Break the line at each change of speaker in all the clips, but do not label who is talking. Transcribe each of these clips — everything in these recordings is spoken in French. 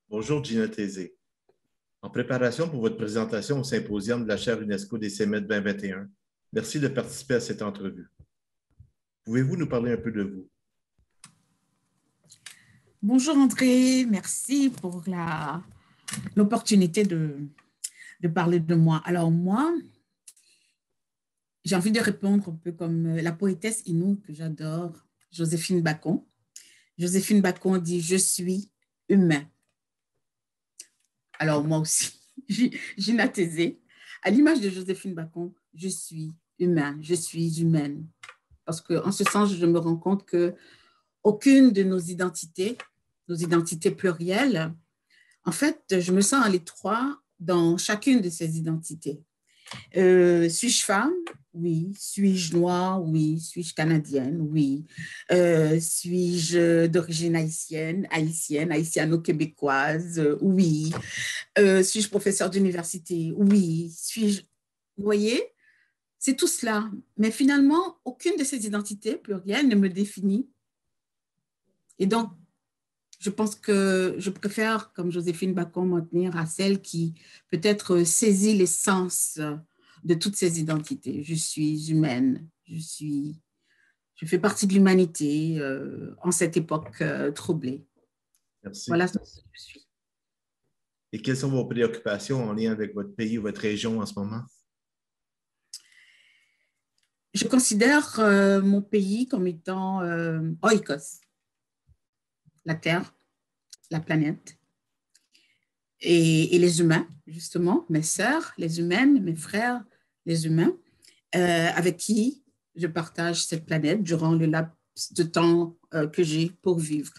Bonjour Gina Tézé. En préparation pour votre présentation au symposium de la chaire UNESCO des CEMET 2021, merci de participer à cette entrevue. Pouvez-vous nous parler un peu de vous?
Bonjour André, merci pour l'opportunité de parler de moi. Alors moi, j'ai envie de répondre un peu comme la poétesse Inou que j'adore, Joséphine Bacon. Joséphine Bacon dit « Je suis humain ». Alors moi aussi, Gina Tézé, à l'image de Joséphine Bacon, je suis humain, je suis humaine. Parce qu'en ce sens, je me rends compte que aucune de nos identités plurielles, en fait, je me sens à l'étroit dans chacune de ces identités. Suis-je femme? Oui. Suis-je noire? Oui. Suis-je canadienne? Oui. Suis-je d'origine haïtienne, haïtiano-québécoise? Oui. Suis-je professeur d'université? Oui. Suis-je... Vous voyez? C'est tout cela. Mais finalement, aucune de ces identités plurielles ne me définit. Et donc, je pense que je préfère, comme Joséphine Bacon, m'en tenir à celle qui peut-être saisit l'essence de toutes ces identités. Je suis humaine, je fais partie de l'humanité en cette époque troublée.
Merci.
Voilà ce que je suis.
Et quelles sont vos préoccupations en lien avec votre pays ou votre région en ce moment?
Je considère mon pays comme étant oikos, la Terre, la planète, et les humains, justement, mes sœurs, les humaines, mes frères, les humains, avec qui je partage cette planète durant le laps de temps que j'ai pour vivre.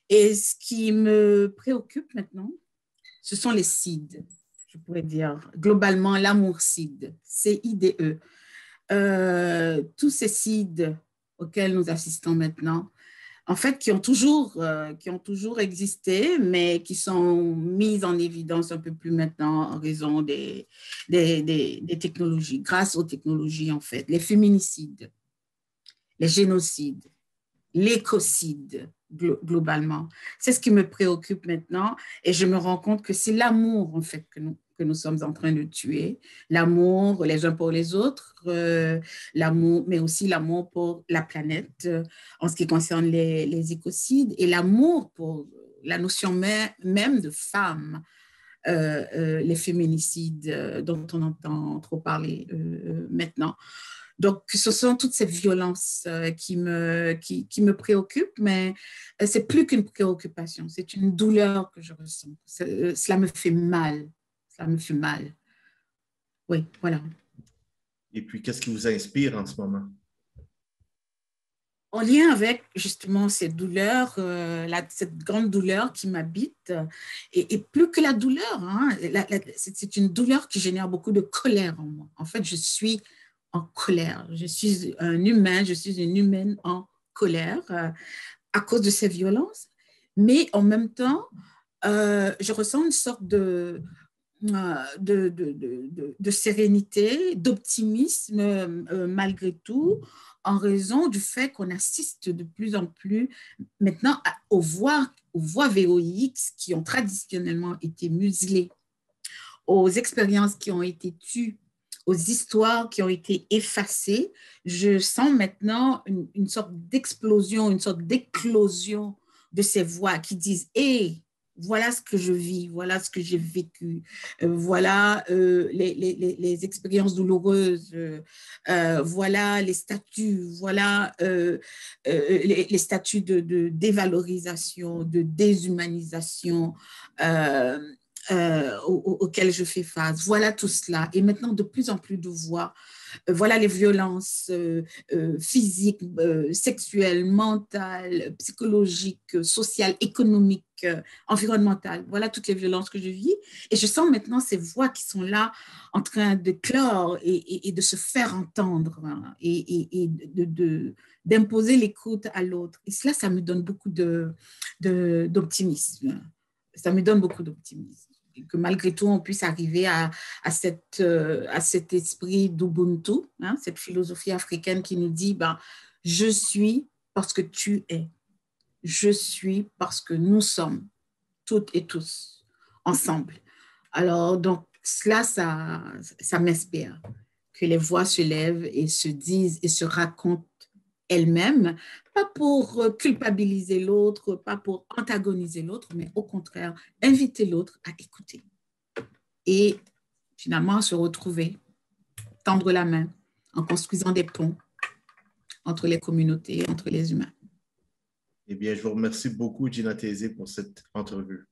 Et ce qui me préoccupe maintenant, ce sont les CIDE, je pourrais dire, globalement l'amour CIDE, C-I-D-E. Tous ces CIDE auxquels nous assistons maintenant, en fait, qui ont toujours existé, mais qui sont mises en évidence un peu plus maintenant en raison des technologies, grâce aux technologies, en fait. Les féminicides, les génocides, l'écocide, globalement. C'est ce qui me préoccupe maintenant et je me rends compte que c'est l'amour, en fait, que nous sommes en train de tuer. L'amour les uns pour les autres, l'amour, mais aussi l'amour pour la planète en ce qui concerne les écocides et l'amour pour la notion même de femme. Les féminicides dont on entend trop parler maintenant. Donc, ce sont toutes ces violences qui me préoccupent, mais c'est plus qu'une préoccupation, c'est une douleur que je ressens. Cela me fait mal, ça me fait mal. Oui, voilà.
Et puis, qu'est-ce qui vous inspire en ce moment?
En lien avec justement cette douleur, cette grande douleur qui m'habite, et plus que la douleur, hein, c'est une douleur qui génère beaucoup de colère en moi. En fait, je suis en colère. Je suis un humain, je suis une humaine en colère à cause de ces violences, mais en même temps, je ressens une sorte de sérénité, d'optimisme malgré tout, en raison du fait qu'on assiste de plus en plus maintenant aux voix VOX qui ont traditionnellement été muselées, aux expériences qui ont été tues, aux histoires qui ont été effacées. Je sens maintenant une sorte d'explosion, une sorte d'éclosion de ces voix qui disent « Hé, voilà ce que je vis, voilà ce que j'ai vécu, voilà les expériences douloureuses, voilà les statuts, voilà les statuts de dévalorisation, de déshumanisation, auxquelles je fais face. Voilà tout cela. Et maintenant, de plus en plus de voix. Voilà les violences physiques, sexuelles, mentales, psychologiques, sociales, économiques, environnementales. Voilà toutes les violences que je vis. Et je sens maintenant ces voix qui sont là en train de clore et de se faire entendre, hein, et d'imposer l'écoute à l'autre. Et cela, ça me donne beaucoup d'optimisme. Ça me donne beaucoup d'optimisme. Que malgré tout, on puisse arriver à cet esprit d'Ubuntu, hein, cette philosophie africaine qui nous dit ben, « Je suis parce que tu es. Je suis parce que nous sommes. » toutes et tous, ensemble. Alors, donc, cela, ça m'inspire, que les voix se lèvent et se disent et se racontent elles-mêmes, pas pour culpabiliser l'autre, pas pour antagoniser l'autre, mais au contraire, inviter l'autre à écouter. Et finalement, se retrouver, tendre la main en construisant des ponts entre les communautés, entre les humains.
Eh bien, je vous remercie beaucoup, Gina Thésée, pour cette entrevue.